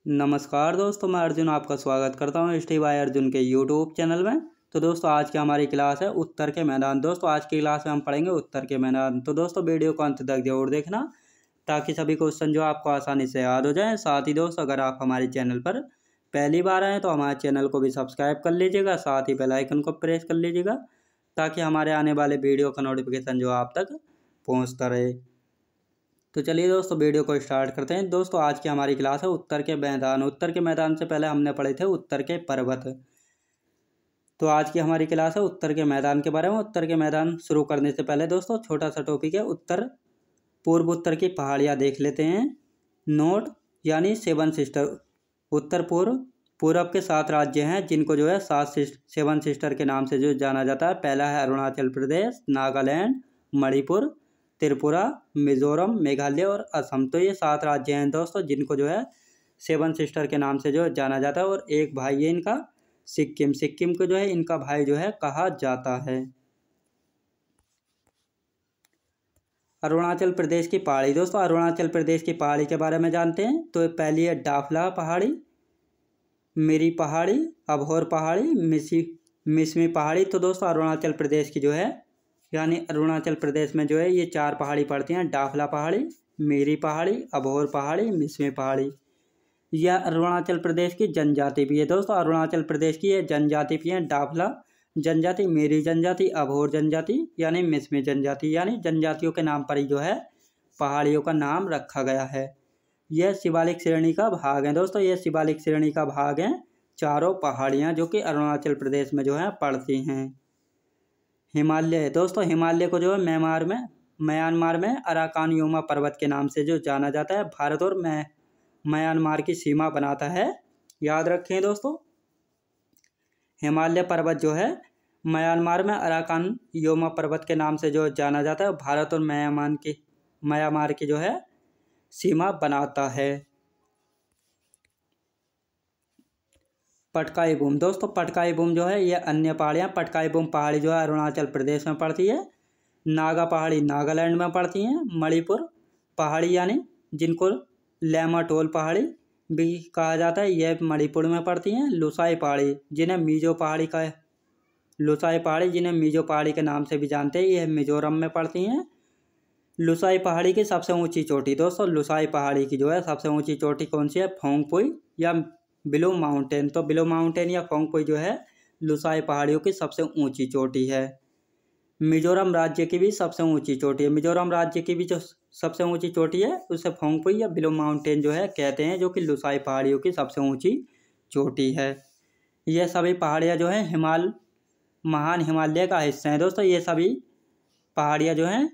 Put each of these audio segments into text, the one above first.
नमस्कार दोस्तों, मैं अर्जुन आपका स्वागत करता हूं स्टे बाय अर्जुन के यूट्यूब चैनल में। तो दोस्तों आज की हमारी क्लास है उत्तर के मैदान। दोस्तों आज की क्लास में हम पढ़ेंगे उत्तर के मैदान। तो दोस्तों वीडियो को अंत तक जरूर देखना ताकि सभी क्वेश्चन जो आपको आसानी से याद हो जाए। साथ ही दोस्तों अगर आप हमारे चैनल पर पहली बार आएँ तो हमारे चैनल को भी सब्सक्राइब कर लीजिएगा, साथ ही बेल आइकन को प्रेस कर लीजिएगा ताकि हमारे आने वाले वीडियो का नोटिफिकेशन जो आप तक पहुँचता रहे। तो चलिए दोस्तों वीडियो को स्टार्ट करते हैं। दोस्तों आज की हमारी क्लास है उत्तर के मैदान। उत्तर के मैदान से पहले हमने पढ़े थे उत्तर के पर्वत। तो आज की हमारी क्लास है उत्तर के मैदान के बारे में। उत्तर के मैदान शुरू करने से पहले दोस्तों छोटा सा टॉपिक है उत्तर पूर्व उत्तर की पहाड़ियाँ देख लेते हैं। नोट यानी 7 सिस्टर। उत्तर पूर्व के 7 राज्य हैं जिनको जो है 7 सिस्टर के नाम से जो जाना जाता है। पहला है अरुणाचल प्रदेश, नागालैंड, मणिपुर, त्रिपुरा, मिजोरम, मेघालय और असम। तो ये 7 राज्य हैं दोस्तों जिनको जो है 7 सिस्टर के नाम से जो जाना जाता है। और एक भाई है इनका सिक्किम। सिक्किम को जो है इनका भाई जो है कहा जाता है। अरुणाचल प्रदेश की पहाड़ी। दोस्तों अरुणाचल प्रदेश की पहाड़ी के बारे में जानते हैं। तो पहली है डाफला पहाड़ी, मिरी पहाड़ी, अभोर पहाड़ी, मिसमी पहाड़ी। तो दोस्तों अरुणाचल प्रदेश की जो है यानी अरुणाचल प्रदेश में जो है ये 4 पहाड़ी पड़ती हैं। डाफला पहाड़ी, मिरी पहाड़ी, अभोर पहाड़ी, मिसमी पहाड़ी। यह अरुणाचल प्रदेश की जनजाति भी है। दोस्तों अरुणाचल प्रदेश की ये जनजाति भी है। डाफला जनजाति, मेरी जनजाति, अभोर जनजाति यानी मिसमी जनजाति। यानी जनजातियों के नाम पर ही जो है पहाड़ियों का नाम रखा गया है। यह शिवालिक श्रेणी का भाग है। दोस्तों ये शिवालिक श्रेणी का भाग है। चारों पहाड़ियाँ जो कि अरुणाचल प्रदेश में जो है पड़ती हैं। हिमालय। दोस्तों हिमालय को जो है म्यांमार में अराकानयुमा पर्वत के नाम से जो जाना जाता है। भारत और म्यांमार की सीमा बनाता है। याद रखें दोस्तों हिमालय पर्वत जो है म्यांमार में अराकानयुमा पर्वत के नाम से जो जाना जाता है। भारत और म्यांमार की जो है सीमा बनाता है। पटकाई बूम। दोस्तों पटकाई बूम जो है ये अन्य पहाड़ियाँ। पटकाई बूम पहाड़ी जो है अरुणाचल प्रदेश में पड़ती है। नागा पहाड़ी नागालैंड में पड़ती हैं। मणिपुर पहाड़ी यानी जिनको लेमाटोल पहाड़ी भी कहा जाता है यह मणिपुर में पड़ती हैं। लुसाई पहाड़ी जिन्हें मीजो पहाड़ी के नाम से भी जानते हैं यह मिजोरम में पड़ती हैं। लुसाई पहाड़ी की सबसे ऊंची चोटी। दोस्तों लुसाई पहाड़ी की जो है सबसे ऊंची चोटी कौन सी है? फोंगपुई या बिलो माउंटेन। तो बिलो माउंटेन या फोंगपुई जो है लुसाई पहाड़ियों की सबसे ऊंची चोटी है। मिजोरम राज्य की भी सबसे ऊंची चोटी है। मिजोरम राज्य की भी जो सबसे ऊंची चोटी है उसे फोंगपुई या बिलो माउंटेन जो है कहते हैं, जो कि लुसाई पहाड़ियों की सबसे ऊंची चोटी है। यह सभी पहाड़ियाँ जो हैं महान हिमालय का हिस्सा है। दोस्तों ये सभी पहाड़ियाँ जो हैं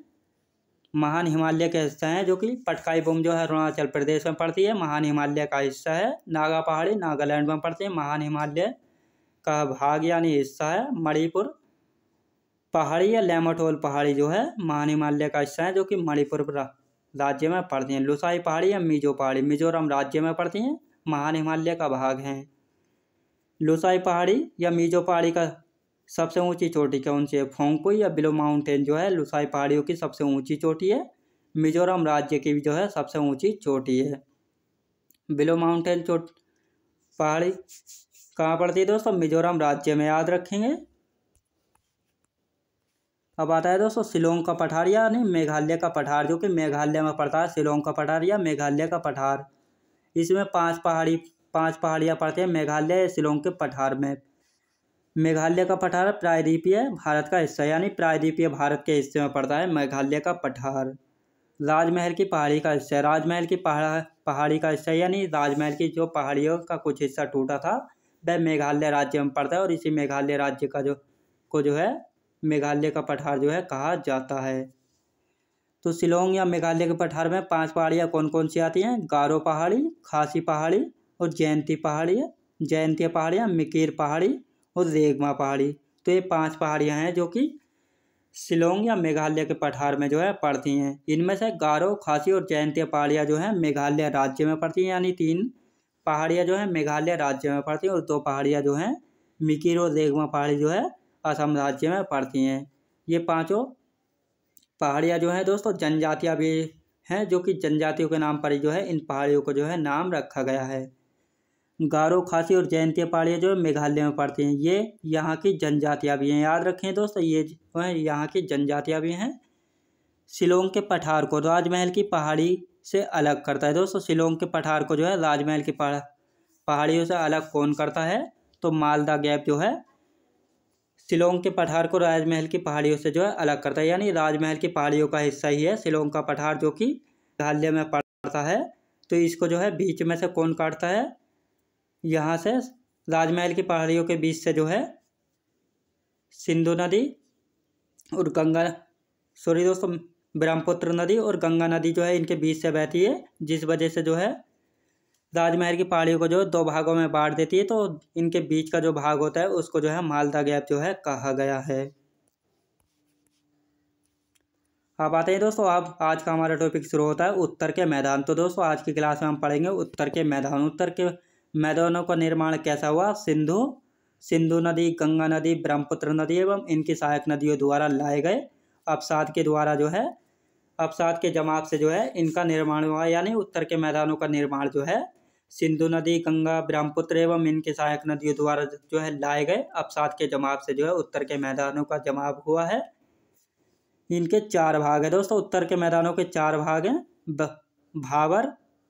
महान हिमालय का हिस्सा है, जो कि पटकाई बूम जो है अरुणाचल प्रदेश में पड़ती है, महान हिमालय का हिस्सा है। नागा पहाड़ी नागालैंड में पड़ती है, महान हिमालय का भाग यानी हिस्सा है। मणिपुर पहाड़ी या लेमाटोल पहाड़ी जो है महान हिमालय का हिस्सा है, जो कि मणिपुर राज्य में पड़ती हैं। लुसाई पहाड़ी या मीजो पहाड़ी मिजोरम राज्य में पड़ती हैं, महान हिमालय का भाग हैं। लुसाई पहाड़ी या मीजो पहाड़ी का सबसे ऊंची चोटी कौन सी है? फोंगपुई या बिलो माउंटेन जो है लुसाई पहाड़ियों की सबसे ऊंची चोटी है। मिजोरम राज्य की भी जो है सबसे ऊंची चोटी है। बिलो माउंटेन पहाड़ी कहाँ पड़ती है दोस्तों? मिजोरम राज्य में। याद रखेंगे। अब आता है दोस्तों शिलोंग का पठार यानी मेघालय का पठार, जो कि मेघालय में पड़ता है। शिलोंग का पठार या मेघालय का पठार, इसमें 5 पहाड़ियाँ पड़ती हैं मेघालय शिलोंग के पठार में। मेघालय का पठार प्रायद्वीपीय भारत का हिस्सा यानी प्रायद्वीपीय भारत के हिस्से में पड़ता है मेघालय का पठार। राजमहल की पहाड़ी का हिस्सा है। राजमहल की पहाड़ी का हिस्सा यानी राजमहल की जो पहाड़ियों का कुछ हिस्सा टूटा था वह मेघालय राज्य में पड़ता है। और इसी मेघालय राज्य का जो है मेघालय का पठार जो है कहा जाता है। तो शिलोंग या मेघालय के पठार में 5 पहाड़ियाँ कौन कौन सी आती हैं? गारो पहाड़ी, खासी पहाड़ी और जयंती पहाड़ियाँ, मिकीर पहाड़ी और रेगमा पहाड़ी। तो ये 5 पहाड़ियाँ हैं जो कि शिलोंग या मेघालय के पठार में जो है पड़ती हैं। इनमें से गारो, खासी और जयंती पहाड़ियाँ जो हैं मेघालय राज्य में पड़ती हैं, यानी 3 पहाड़ियाँ जो हैं मेघालय राज्य में पड़ती हैं और 2 पहाड़ियाँ जो हैं मिकीर और रेगमा पहाड़ी जो है असम राज्य में पड़ती हैं। ये 5 पहाड़ियाँ जो हैं दोस्तों जनजातियाँ भी हैं, जो कि जनजातियों के नाम पर ही जो है इन पहाड़ियों को जो है नाम रखा गया है। गारो, खासी और जयंतिया पहाड़ियाँ जो है मेघालय में पड़ती हैं। ये यहाँ की जनजातियाँ भी हैं, याद रखें दोस्तों, ये जो है यहाँ की जनजातियाँ भी हैं। शिलोंग के पठार को राजमहल की पहाड़ी से अलग करता है दोस्तों। शिलोंग के पठार को जो है राजमहल की पहाड़ियों से अलग कौन करता है? तो मालदा गैप जो है शिलोंग के पठार को राजमहल की पहाड़ियों से जो है अलग करता है, यानी राजमहल की पहाड़ियों का हिस्सा ही है शिलोंग का पठार, जो कि मेघालय में पड़ता है। तो इसको जो है बीच में से कौन काटता है? यहाँ से राजमहल की पहाड़ियों के बीच से जो है सिंधु नदी और ब्रह्मपुत्र नदी और गंगा नदी जो है इनके बीच से बहती है, जिस वजह से जो है राजमहल की पहाड़ियों को जो 2 भागों में बांट देती है। तो इनके बीच का जो भाग होता है उसको जो है मालदा गैप जो है कहा गया है। अब आते हैं दोस्तों, अब आज का हमारा टॉपिक शुरू होता है उत्तर के मैदान। तो दोस्तों आज की क्लास में हम पढ़ेंगे उत्तर के मैदान। उत्तर के मैदानों का निर्माण कैसा हुआ? सिंधु नदी, गंगा नदी, ब्रह्मपुत्र नदी एवं इनकी सहायक नदियों द्वारा लाए गए अवसाद के द्वारा जो है अवसाद के जमाव से जो है इनका निर्माण हुआ। यानी उत्तर के मैदानों का निर्माण जो है सिंधु नदी, गंगा, ब्रह्मपुत्र एवं इनके सहायक नदियों द्वारा जो है लाए गए अवसाद के जमाव से जो है उत्तर के मैदानों का जमाव हुआ है। इनके 4 भाग है दोस्तों। उत्तर के मैदानों के 4 भाग हैं, भाबर,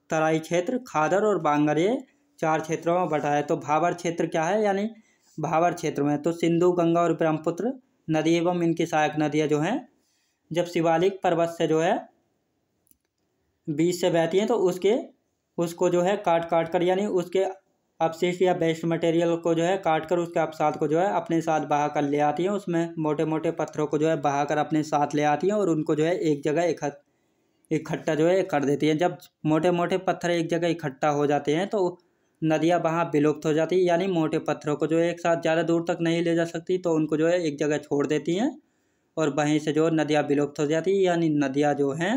तराई क्षेत्र, खादर और बांगर। ये 4 क्षेत्रों में बटा है। तो भाबर क्षेत्र क्या है? यानी भाबर क्षेत्र में तो सिंधु, गंगा और ब्रह्मपुत्र नदी एवं इनकी सहायक नदियाँ जो हैं जब शिवालिक पर्वत से जो है बीच से बहती हैं तो उसको जो है काट कर, यानी उसके अपशिष्ट या वेस्ट मटेरियल को जो है काट कर उसके अवसाद को जो है अपने साथ बहा कर ले आती हैं। उसमें मोटे मोटे पत्थरों को जो है बहा कर अपने साथ ले आती हैं और उनको जो है एक जगह इकट्ठा जो है कर देती हैं। जब मोटे मोटे पत्थर एक जगह इकट्ठा हो जाते हैं तो नदियाँ वहाँ विलुप्त हो जाती है, यानी मोटे पत्थरों को जो एक साथ ज़्यादा दूर तक नहीं ले जा सकती, तो उनको जो है एक जगह छोड़ देती हैं और वहीं से जो नदियाँ विलुप्त हो जाती है। यानी नदियाँ जो हैं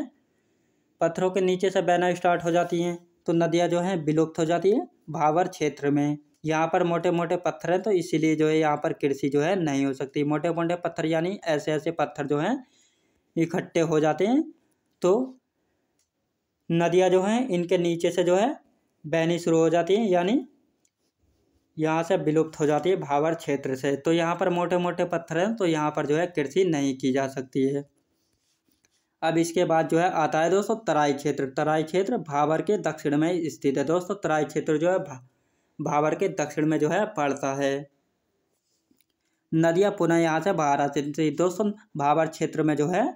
पत्थरों के नीचे से बहना स्टार्ट हो जाती हैं, तो नदियाँ जो हैं विलुप्त हो जाती है भाबर क्षेत्र में। यहाँ पर मोटे मोटे पत्थर हैं तो इसीलिए जो है यहाँ पर कृषि जो है नहीं हो सकती। मोटे मोटे पत्थर यानी ऐसे ऐसे पत्थर जो हैं इकट्ठे हो जाते हैं तो नदियाँ जो हैं इनके नीचे से जो है बहनी शुरू हो जाती हैं, यानी यहाँ से विलुप्त हो जाती है भाबर क्षेत्र से। तो यहाँ पर मोटे मोटे पत्थर हैं तो यहाँ पर जो है कृषि नहीं की जा सकती है। अब इसके बाद जो है आता है दोस्तों तराई क्षेत्र। तराई क्षेत्र भाबर के दक्षिण में स्थित है दोस्तों। तराई क्षेत्र जो है भाबर के दक्षिण में जो है पड़ता है। नदियाँ पुनः यहाँ से बाहर आती हैं दोस्तों। भाबर क्षेत्र में जो है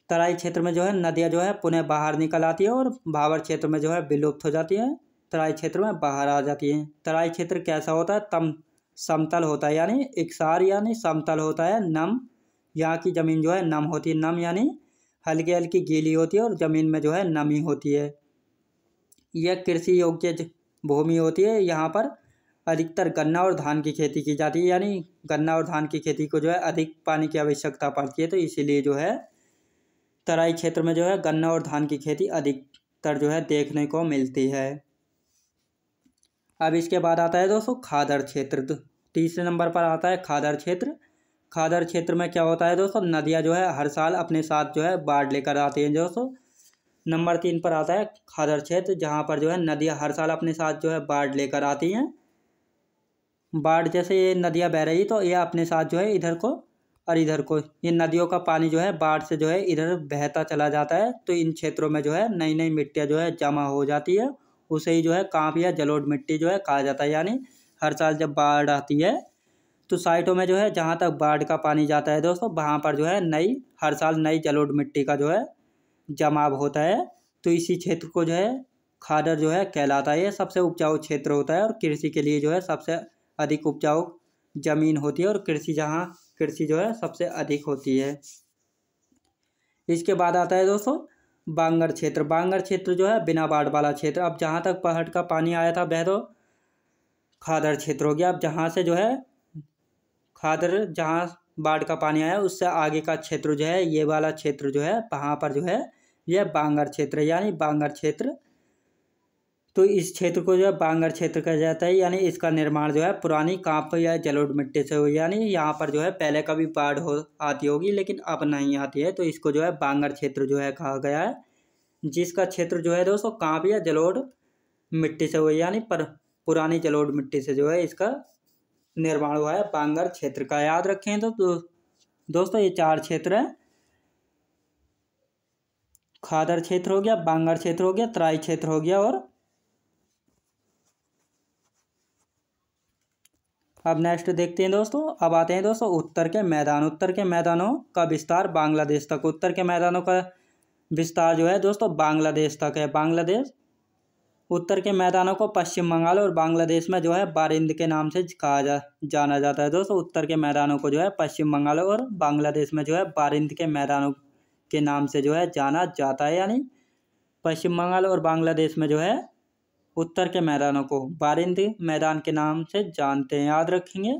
तराई क्षेत्र में जो है नदियाँ जो है पुनः बाहर निकल आती है और भाबर क्षेत्र में जो है विलुप्त हो जाती है, तराई क्षेत्र में बाहर आ जाती हैं। तराई क्षेत्र कैसा होता है? समतल होता है, यानी एकसार यानी समतल होता है। नम, यहाँ की ज़मीन जो है नम होती है। नम यानी हल्की हल्की गीली होती है और ज़मीन में जो है नमी होती है। यह कृषि योग्य भूमि होती है। यहाँ पर अधिकतर गन्ना और धान की खेती की जाती है, यानी गन्ना और धान की खेती को जो है अधिक पानी की आवश्यकता पड़ती है, तो इसीलिए जो है तराई क्षेत्र में जो है गन्ना और धान की खेती अधिकतर जो है देखने को मिलती है। अब इसके बाद आता है दोस्तों खादर क्षेत्र। तीसरे नंबर पर आता है खादर क्षेत्र। खादर क्षेत्र में क्या होता है दोस्तों? नदियाँ जो है हर साल अपने साथ जो है बाढ़ लेकर आती हैं दोस्तों। नंबर 3 पर आता है खादर क्षेत्र, जहाँ पर जो है नदियाँ हर साल अपने साथ जो है बाढ़ लेकर आती हैं। बाढ़ जैसे ये नदियाँ बह रही तो ये अपने साथ जो है इधर को और इधर को, ये नदियों का पानी जो है बाढ़ से जो है इधर बहता चला जाता है, तो इन क्षेत्रों में जो है नई नई मिट्टियाँ जो है जमा हो जाती है। उसे ही जो है कांप या जलोढ़ मिट्टी जो है कहा जाता है। यानी हर साल जब बाढ़ आती है तो साइटों में जो है जहाँ तक बाढ़ का पानी जाता है दोस्तों वहाँ पर जो है हर साल नई जलोढ़ मिट्टी का जो है जमाव होता है, तो इसी क्षेत्र को जो है खादर जो है कहलाता है। ये सबसे उपजाऊ क्षेत्र होता है और कृषि के लिए जो है सबसे अधिक उपजाऊ जमीन होती है और कृषि जो है सबसे अधिक होती है। इसके बाद आता है दोस्तों बांगर क्षेत्र। बांगर क्षेत्र जो है बिना बाढ़ वाला क्षेत्र। अब जहाँ तक पहाड़ का पानी आया था वह तो खादर क्षेत्र हो गया। अब जहाँ से जो है खादर, जहाँ बाढ़ का पानी आया उससे आगे का क्षेत्र जो है ये वाला क्षेत्र जो है वहाँ पर जो है यह बांगर क्षेत्र, यानी बांगर क्षेत्र। तो इस क्षेत्र को जो है बांगर क्षेत्र कहा जाता है। यानी इसका निर्माण जो है पुरानी कांप या जलोढ़ मिट्टी से हुई, यानी यहाँ पर जो है पहले कभी बाढ़ आती होगी लेकिन अब नहीं आती है, तो इसको जो है बांगर क्षेत्र जो है कहा गया है। जिसका क्षेत्र जो है दोस्तों कांप या जलोढ़ मिट्टी से हुई, यानी पर पुरानी जलोढ़ मिट्टी से जो है इसका निर्माण हुआ है। बांगर क्षेत्र का याद रखें तो दोस्तों ये 4 क्षेत्र है। खादर क्षेत्र हो गया, बांगर क्षेत्र हो गया, तराई क्षेत्र हो गया, और अब नेक्स्ट देखते हैं दोस्तों। अब आते हैं दोस्तों उत्तर के मैदान। उत्तर के मैदानों का विस्तार बांग्लादेश तक। उत्तर के मैदानों का विस्तार जो है दोस्तों बांग्लादेश तक है। बांग्लादेश उत्तर के मैदानों को पश्चिम बंगाल और बांग्लादेश में जो है बारिंद के नाम से जाना जाता है। दोस्तों उत्तर के मैदानों को जो है पश्चिम बंगाल और बांग्लादेश में जो है बारिंद के मैदानों के नाम से जो है जाना जाता है। यानी पश्चिम बंगाल और बांग्लादेश में जो है उत्तर के मैदानों को बारिंद मैदान के नाम से जानते हैं, याद रखेंगे।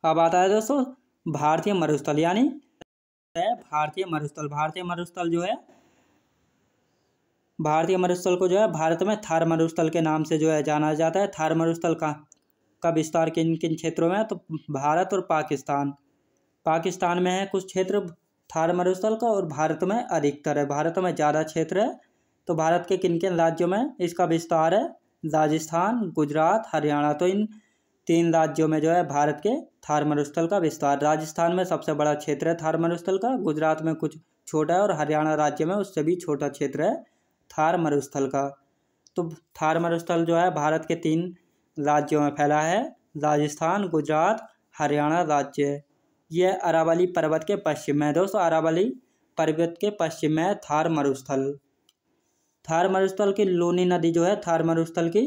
अब आता है दोस्तों भारतीय मरुस्थल, यानी भारतीय मरुस्थल। भारतीय मरुस्थल को जो है भारत में थार मरुस्थल के नाम से जो है जाना जाता है। थार मरुस्थल का विस्तार किन किन क्षेत्रों में है, तो भारत और पाकिस्तान में है कुछ क्षेत्र थार मरुस्थल का, और भारत में अधिकतर है। भारत में ज़्यादा क्षेत्र है। तो भारत के किन किन राज्यों में इसका विस्तार है, राजस्थान, गुजरात, हरियाणा। तो इन 3 राज्यों में जो है भारत के थार मरुस्थल का विस्तार। राजस्थान में सबसे बड़ा क्षेत्र है थार मरुस्थल का, गुजरात में कुछ छोटा है, और हरियाणा राज्य में उससे भी छोटा क्षेत्र है थार मरुस्थल का। तो थार मरुस्थल जो है भारत के 3 राज्यों में फैला है, राजस्थान, गुजरात, हरियाणा राज्य। यह अरावली पर्वत के पश्चिम में है दोस्तों। अरावली पर्वत के पश्चिम में है थार मरुस्थल। थार मरुस्थल की लूनी नदी जो है, थार मरुस्थल की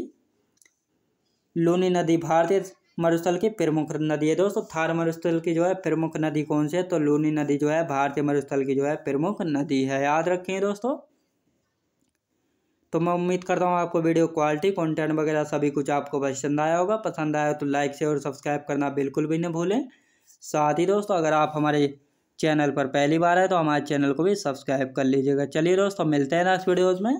लूनी नदी भारतीय मरुस्थल की प्रमुख नदी है दोस्तों। थार मरुस्थल की जो है प्रमुख नदी कौन सी है, तो लूनी नदी जो है भारतीय मरुस्थल की जो है प्रमुख नदी है, याद रखें दोस्तों। तो मैं उम्मीद करता हूँ आपको वीडियो क्वालिटी, कंटेंट वगैरह सभी कुछ आपको पसंद आया होगा। पसंद आया तो लाइक शेयर और सब्सक्राइब करना बिल्कुल भी न भूलें। साथ ही दोस्तों अगर आप हमारे चैनल पर पहली बार है तो हमारे चैनल को भी सब्सक्राइब कर लीजिएगा। चलिए दोस्तों मिलते हैं नेक्स्ट वीडियोज़ में।